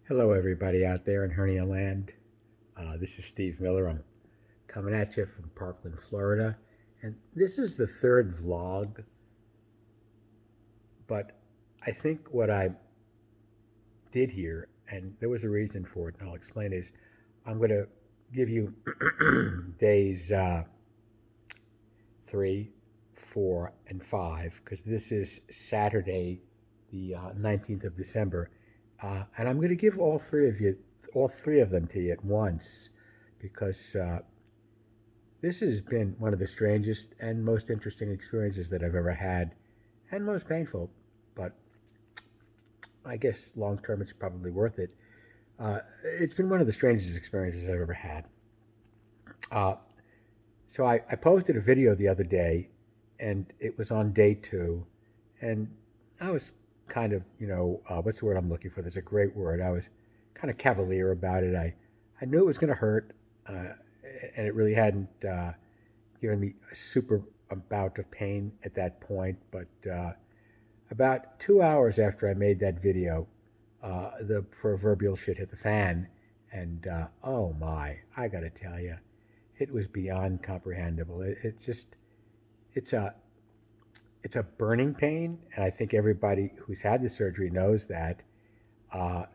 Hello, everybody out there in hernia land. This is Steve Miller. I'm coming at you from Parkland, Florida. And this is the third vlog, but I think what I did here, and there was a reason for it, and I'll explain, is I'm going to give you days 3, 4, and 5, because this is Saturday, the 19th of December. And I'm going to give all three of them to you at once, because this has been one of the strangest and most interesting experiences that I've ever had, and most painful. But I guess long term, it's probably worth it. It's been one of the strangest experiences I've ever had. Uh, so I posted a video the other day, and it was on day 2, and I was kind of, what's the word I'm looking for? There's a great word. I was kind of cavalier about it. I knew it was going to hurt, and it really hadn't given me a super amount of pain at that point. But about 2 hours after I made that video, the proverbial shit hit the fan, and oh my, I got to tell you, it was beyond comprehensible. It's a it's a burning pain, and I think everybody who's had the surgery knows that. Uh,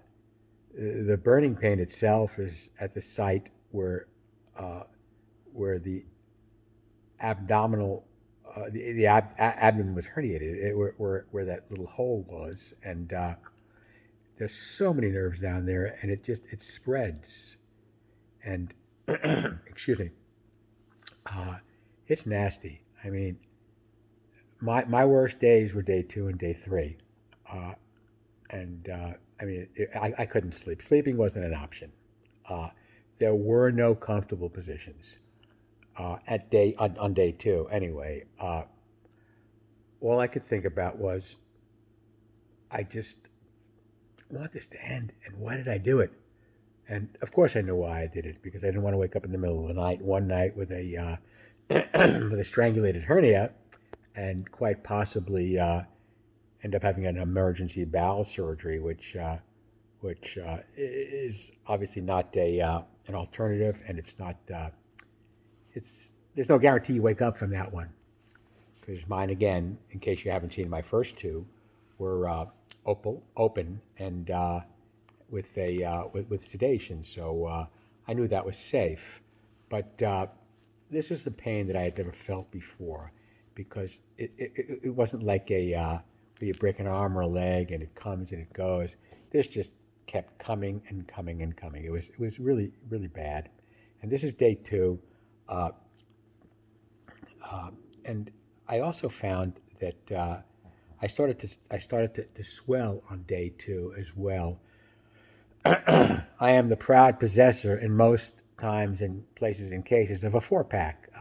the burning pain itself is at the site uh, where the abdominal abdomen was herniated, where that little hole was, and there's so many nerves down there, and it spreads, and excuse me, uh, it's nasty. I mean, my worst days were day 2 and day 3. Uh, and I mean, I couldn't sleep. Sleeping wasn't an option. Uh, there were no comfortable positions on day 2. Anyway, all I could think about was, I just want this to end, and why did I do it? And of course, I knew why I did it, because I didn't want to wake up in the middle of the night one night with a with a strangulated hernia, and quite possibly end up having an emergency bowel surgery, which is obviously not an alternative, and it's not it's there's no guarantee you wake up from that one, because mine, again, in case you haven't seen my first two, were open and with sedation, so I knew that was safe. But this was the pain that I had never felt before, because it wasn't like where you break an arm or a leg and it comes and it goes. This just kept coming and coming and coming. It was really, really bad. And this is day 2. Uh, and I also found that I started to swell on day 2 as well. I am the proud possessor, in most times and places and cases, of a 4-pack.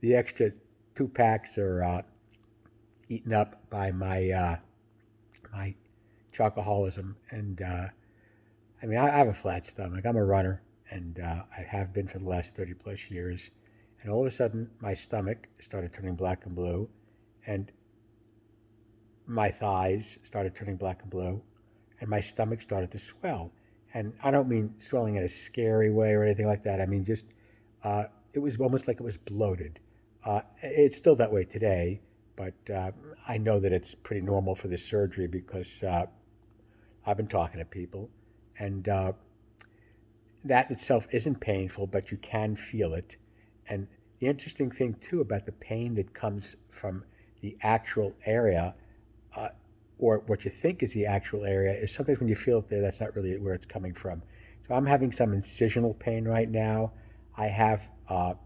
The extra 2 packs are eaten up by my chocoholism, and I mean, I have a flat stomach. I'm a runner, and I have been for the last 30 plus years. And all of a sudden, my stomach started turning black and blue, and my thighs started turning black and blue, and my stomach started to swell. And I don't mean swelling in a scary way or anything like that. I mean, just it was almost like it was bloated. It's still that way today, but I know that it's pretty normal for this surgery, because I've been talking to people, and that itself isn't painful, but you can feel it. And the interesting thing, too, about the pain that comes from the actual area, uh, or what you think is the actual area, is sometimes when you feel it there, that's not really where it's coming from. So I'm having some incisional pain right now. I have a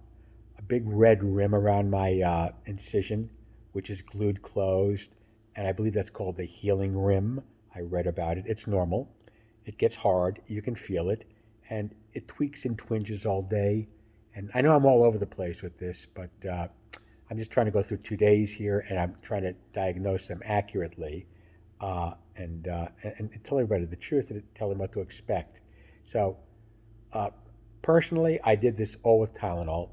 big red rim around my incision, which is glued closed, and I believe that's called the healing rim. I read about it. It's normal. It gets hard. You can feel it, and it tweaks and twinges all day. And I know I'm all over the place with this, but I'm just trying to go through 2 days here, and I'm trying to diagnose them accurately, and tell everybody the truth, and tell them what to expect. So, uh, personally, I did this all with Tylenol.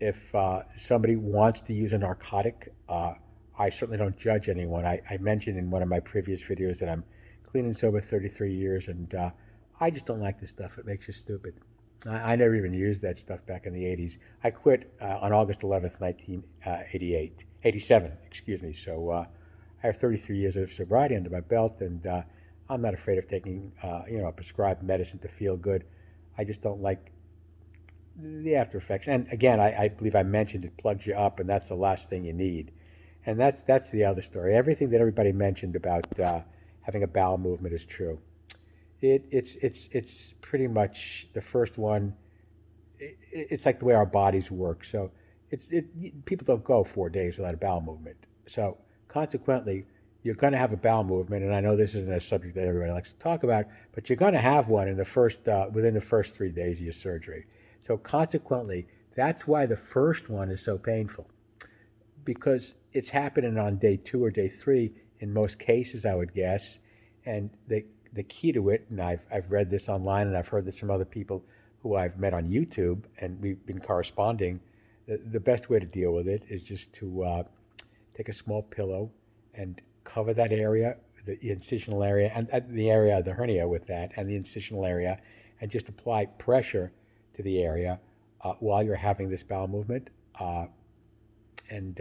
If somebody wants to use a narcotic, I certainly don't judge anyone. I mentioned in one of my previous videos that I'm clean and sober 33 years, and I just don't like this stuff. It makes you stupid. I never even used that stuff back in the 80s. I quit on August 11th, 1988, 87, excuse me. So I have 33 years of sobriety under my belt, and I'm not afraid of taking, prescribed medicine to feel good. I just don't like the after effects. And again, I believe I mentioned it plugs you up, and that's the last thing you need. And that's the other story. Everything that everybody mentioned about having a bowel movement is true. It's pretty much the first one. It's like the way our bodies work. So people don't go 4 days without a bowel movement. So consequently, you're going to have a bowel movement, and I know this isn't a subject that everybody likes to talk about, but you're going to have one in the first within the first 3 days of your surgery. So consequently, that's why the first one is so painful, because it's happening on day 2 or day 3 in most cases, I would guess. And the key to it, and I've read this online and I've heard this from other people who I've met on YouTube, and we've been corresponding. The best way to deal with it is just to take a small pillow and cover that area, the incisional area, and the area of the hernia with that, and the incisional area, and just apply pressure to the area while you're having this bowel movement. And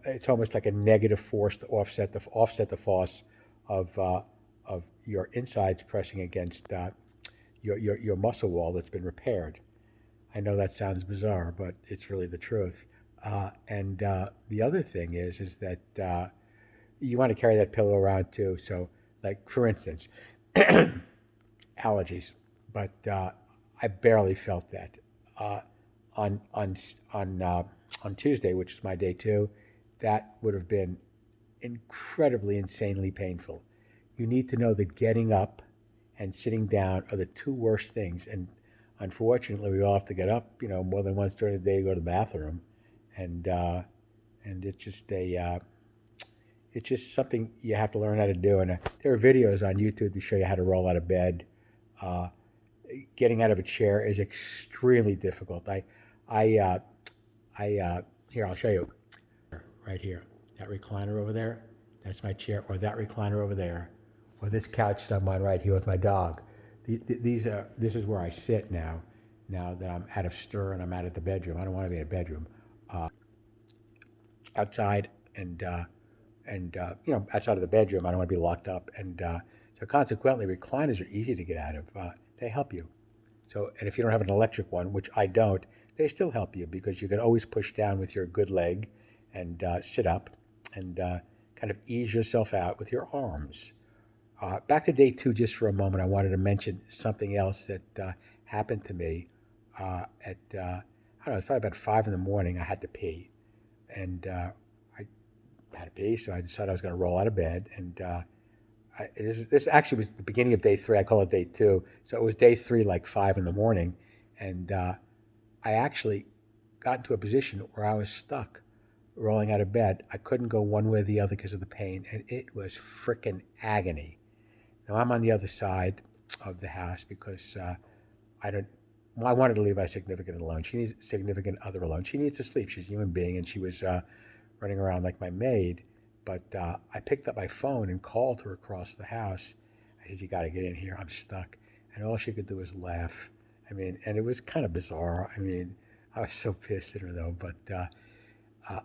it's almost like a negative force to offset the force of your insides pressing against your muscle wall that's been repaired. I know that sounds bizarre, but it's really the truth. And the other thing is that you want to carry that pillow around too. So, like for instance, allergies, but I barely felt that uh, on on on Tuesday, which is my day 2. That would have been incredibly, insanely painful. You need to know that getting up and sitting down are the two worst things. And unfortunately, we all have to get up, more than once during the day to go to the bathroom, and it's just something you have to learn how to do. And there are videos on YouTube to show you how to roll out of bed. Uh, Getting out of a chair is extremely difficult. I, uh, Here, I'll show you right here. That recliner over there, that's my chair, or that recliner over there, or this couch that I'm on right here with my dog. This is where I sit now. Now that I'm out of stir and I'm out of the bedroom, I don't want to be in a bedroom. Outside and outside of the bedroom, I don't want to be locked up. And so consequently, recliners are easy to get out of. They help you. So, and if you don't have an electric one, which I don't, they still help you because you can always push down with your good leg and sit up and kind of ease yourself out with your arms. Back to day 2, just for a moment, I wanted to mention something else that happened to me at, I don't know, it's probably about 5 in the morning. I had to pee. And I had to pee, so I decided I was going to roll out of bed. And this actually was the beginning of day 3. I call it day 2. So it was day 3, like 5 in the morning. And I actually got into a position where I was stuck rolling out of bed. I couldn't go one way or the other because of the pain. And it was frickin' agony. Now I'm on the other side of the house because I don't. Well, I wanted to leave my significant alone. She needs significant other alone. She needs to sleep. She's a human being, and she was running around like my maid. But I picked up my phone and called her across the house. I said, "You got to get in here. I'm stuck." And all she could do was laugh. I mean, and it was kind of bizarre. I mean, I was so pissed at her though. But uh,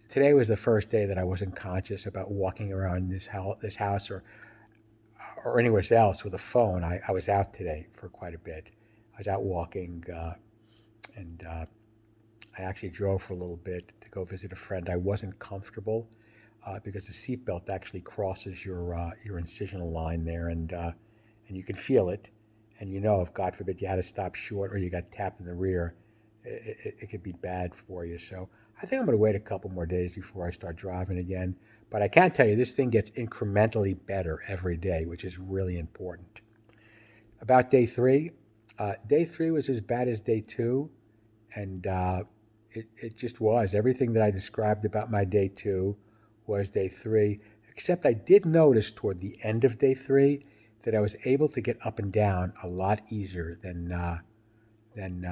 today was the first day that I wasn't conscious about walking around this house or anywhere else with a phone. I was out today for quite a bit. I was out walking, and I actually drove for a little bit to go visit a friend. I wasn't comfortable because the seatbelt actually crosses your incisional line there, and you can feel it. And if God forbid you had to stop short or you got tapped in the rear, it could be bad for you. So I think I'm going to wait a couple more days before I start driving again. But I can tell you this thing gets incrementally better every day, which is really important. About day 3 was as bad as day 2, and it just was. Everything that I described about my day 2 was day 3, except I did notice toward the end of day 3 that I was able to get up and down a lot easier than than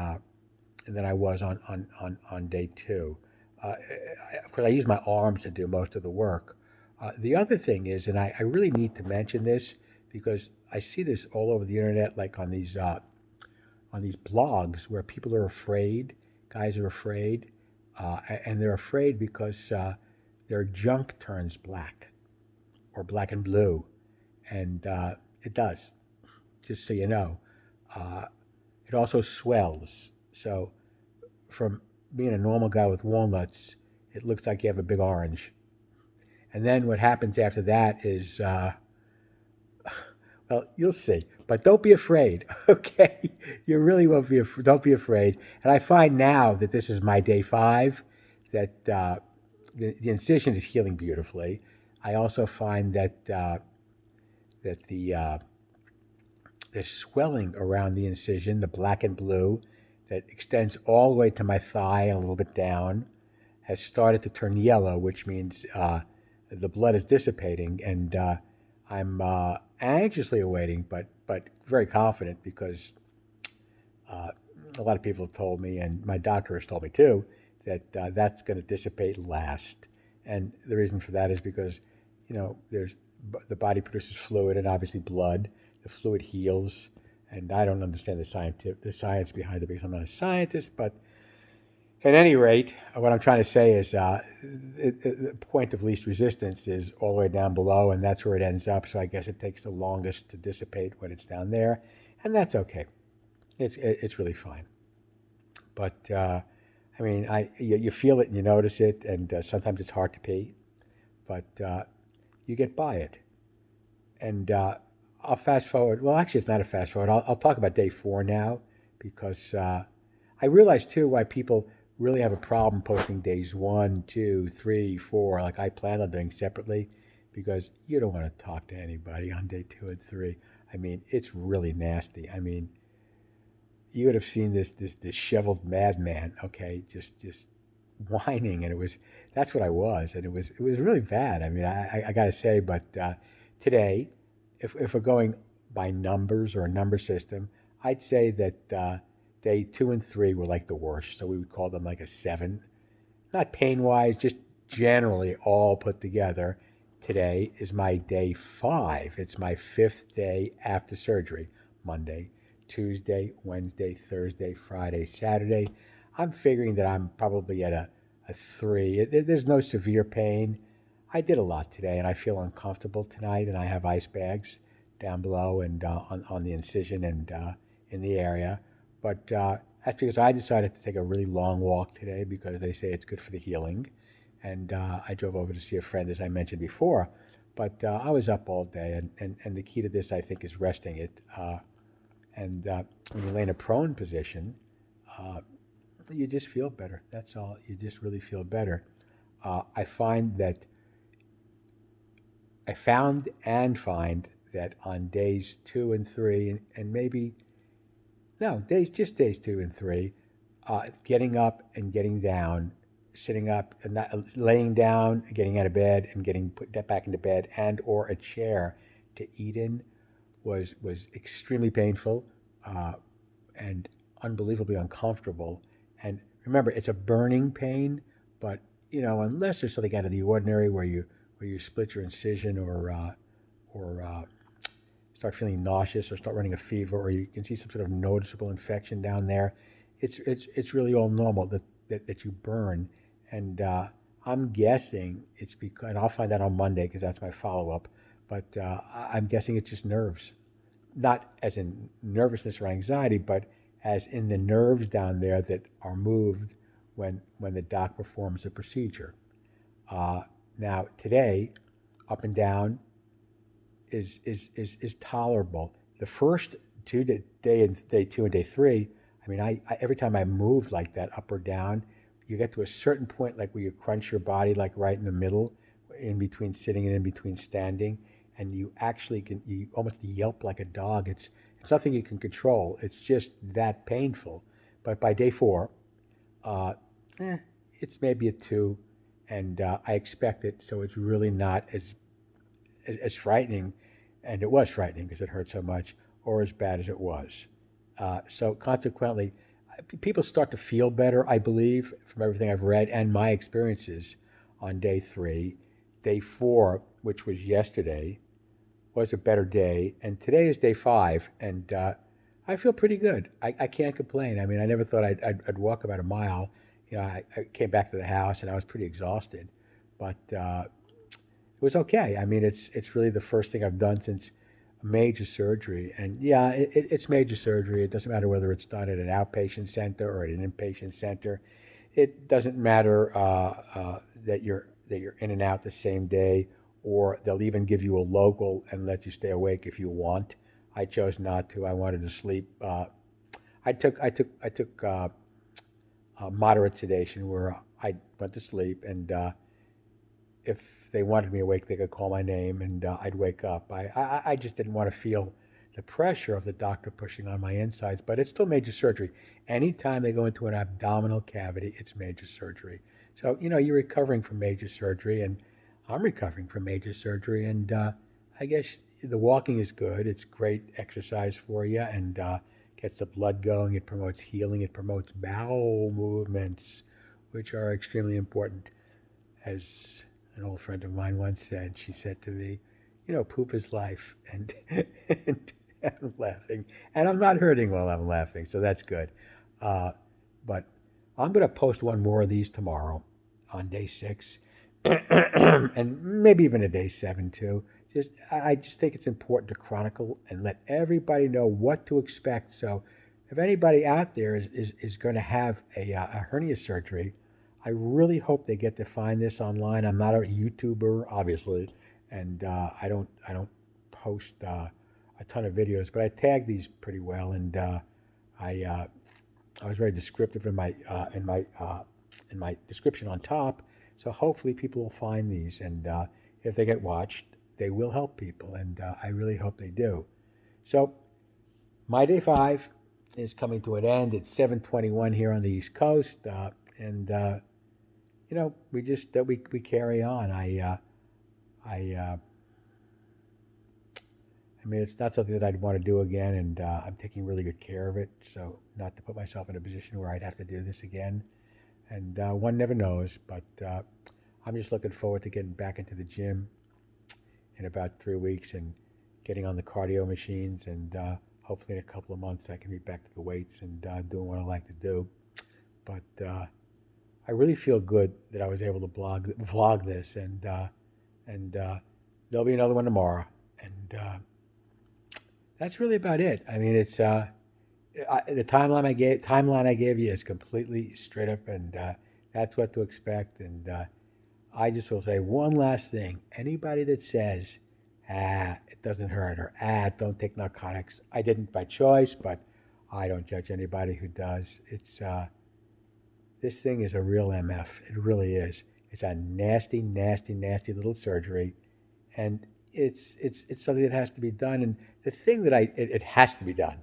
I was on day 2. Of course, I use my arms to do most of the work. The other thing is, and I really need to mention this, because I see this all over the internet, like on these blogs where people are afraid, guys are afraid, and they're afraid because their junk turns black or black and blue, and it does. Just so you know, uh, it also swells. So from being a normal guy with walnuts, it looks like you have a big orange. And then what happens after that is, well, you'll see. But don't be afraid, okay? You really won't be. Don't be afraid. And I find now that this is my day 5, that the incision is healing beautifully. I also find that that the swelling around the incision, the black and blue, that extends all the way to my thigh and a little bit down, has started to turn yellow, which means the blood is dissipating, and I'm anxiously awaiting, but very confident because uh, a lot of people have told me, and my doctor has told me too, that that's going to dissipate last. And the reason for that is because, there's the body produces fluid and obviously blood. The fluid heals, and I don't understand the science behind it because I'm not a scientist. But at any rate, what I'm trying to say is the point of least resistance is all the way down below, and that's where it ends up. So I guess it takes the longest to dissipate when it's down there, and that's okay. It's really fine. But I mean, you feel it and you notice it, and sometimes it's hard to pee, but you get by it. And I'll fast forward. Well, actually, it's not a fast forward. I'll talk about day 4 now because I realize too why people really have a problem posting days 1, 2, 3, 4, like I plan on doing separately, because you don't want to talk to anybody on day 2 and 3. I mean, it's really nasty. I mean, you would have seen this disheveled madman, okay, just whining, and that's what I was, and it was really bad. I mean, I got to say, but today, if we're going by numbers or a number system, I'd say that day 2 and 3 were like the worst, so we would call them like a 7, not pain wise, just generally all put together. Today is my day 5. It's my 5th day after surgery. Monday, Tuesday, Wednesday, Thursday, Friday, Saturday. I'm figuring that I'm probably at a 3. There's no severe pain. I did a lot today and I feel uncomfortable tonight, and I have ice bags down below and on the incision and in the area. But that's because I decided to take a really long walk today because they say it's good for the healing. And I drove over to see a friend, as I mentioned before. But I was up all day, and the key to this, I think, is resting it. And when you lay in a prone position, uh, you just feel better. That's all. You just really feel better. I find that I found and find that on days 2 and 3, and maybe no, days 2 and 3, getting up and getting down, sitting up and not, laying down, getting out of bed, and getting put back into bed, and or a chair to eat in was extremely painful uh, and unbelievably uncomfortable. And remember, it's a burning pain, but unless there's something out of the ordinary where you split your incision or start feeling nauseous or start running a fever or you can see some sort of noticeable infection down there, it's really all normal that you burn. And I'm guessing it's because, and I'll find out on Monday because that's my follow up, but I'm guessing it's just nerves. Not as in nervousness or anxiety, but as in the nerves down there that are moved when the doc performs the procedure. Uh, Now, today, up and down is tolerable. The first day 2 and day 3, I mean, I every time I moved like that up or down, you get to a certain point like where you crunch your body like right in the middle, in between sitting and in between standing, and you actually can you almost yelp like a dog. It's nothing you can control. It's just that painful. But by day 4, uh, eh, it's maybe a 2, and I expect it, so it's really not as frightening, and it was frightening because it hurt so much, or as bad as it was. So consequently, people start to feel better, I believe, from everything I've read and my experiences on day 3. Day 4, which was yesterday, was a better day, and today is day 5, and I feel pretty good. I can't complain. I mean, I never thought I'd walk about a mile. I came back to the house and I was pretty exhausted, but it was okay. I mean, it's really the first thing I've done since major surgery, and yeah, it's major surgery. It doesn't matter whether it's done at an outpatient center or at an inpatient center. It doesn't matter that you're in and out the same day, or they'll even give you a local and let you stay awake if you want. I chose not to. I wanted to sleep. I took moderate sedation where I went to sleep, and if they wanted me awake, they could call my name, and I'd wake up. I just didn't want to feel the pressure of the doctor pushing on my insides, but it's still major surgery. Anytime they go into an abdominal cavity, it's major surgery. So, you're recovering from major surgery, and I'm recovering from major surgery, and I guess the walking is good. It's great exercise for you, and gets the blood going. It promotes healing. It promotes bowel movements, which are extremely important. As an old friend of mine once said, she said to me, poop is life. And I'm laughing. And I'm not hurting while I'm laughing, so that's good. Uh, but I'm going to post one more of these tomorrow on day 6, and maybe even a day 7 too. I just think it's important to chronicle and let everybody know what to expect. So if anybody out there is going to have a hernia surgery, I really hope they get to find this online. I'm not a YouTuber, obviously, and I don't post a ton of videos, but I tag these pretty well, and I uh, I was very descriptive in my description on top. So hopefully people will find these, and if they get watched, they will help people, and I really hope they do. So my day 5 is coming to an end. It's 7:21 here on the East Coast, and we carry on. I I mean, it's not something that I'd want to do again, and I'm taking really good care of it. So not to put myself in a position where I'd have to do this again. And one never knows, but I'm just looking forward to getting back into the gym in about 3 weeks and getting on the cardio machines, and hopefully in a couple of months I can be back to the weights and doing what I like to do. But I really feel good that I was able to vlog this, and there'll be another one tomorrow, and that's really about it. I mean, the timeline I gave you is completely straight up, and that's what to expect. And I just will say one last thing: anybody that says, it doesn't hurt, or don't take narcotics, I didn't by choice, but I don't judge anybody who does. This thing is a real MF. It really is. It's a nasty, nasty, nasty little surgery, and it's something that has to be done. And the thing that it has to be done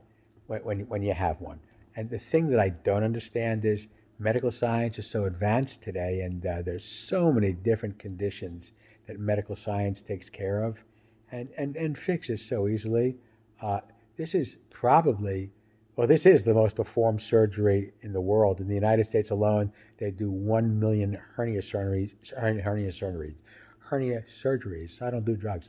when you have one. And the thing that I don't understand is medical science is so advanced today, and there's so many different conditions that medical science takes care of, and fixes so easily. Uh, this is probably this is the most performed surgery in the world. In the United States alone, they do 1 million hernia surgeries. I don't do drugs.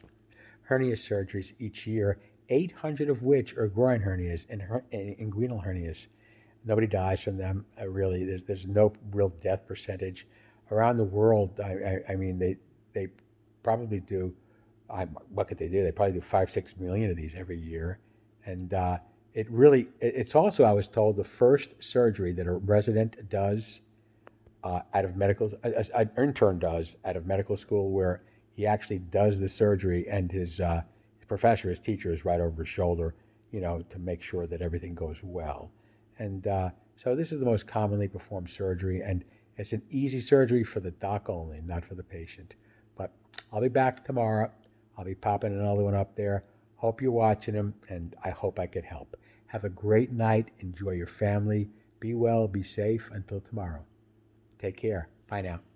Hernia surgeries each year, 800 of which are groin hernias and inguinal hernias. Nobody dies from them, really. There's no real death percentage. Around the world, I mean, they probably do, what could they do? They probably do 5, 6 million of these every year. And it's also, I was told, the first surgery that a resident does out of medical, an intern does out of medical school, where he actually does the surgery, and his professor, his teacher, is right over his shoulder, to make sure that everything goes well. And so this is the most commonly performed surgery, and it's an easy surgery for the doc only, not for the patient. But I'll be back tomorrow. I'll be popping another one up there. Hope you're watching them, and I hope I could help. Have a great night. Enjoy your family. Be well. Be safe. Until tomorrow. Take care. Bye now.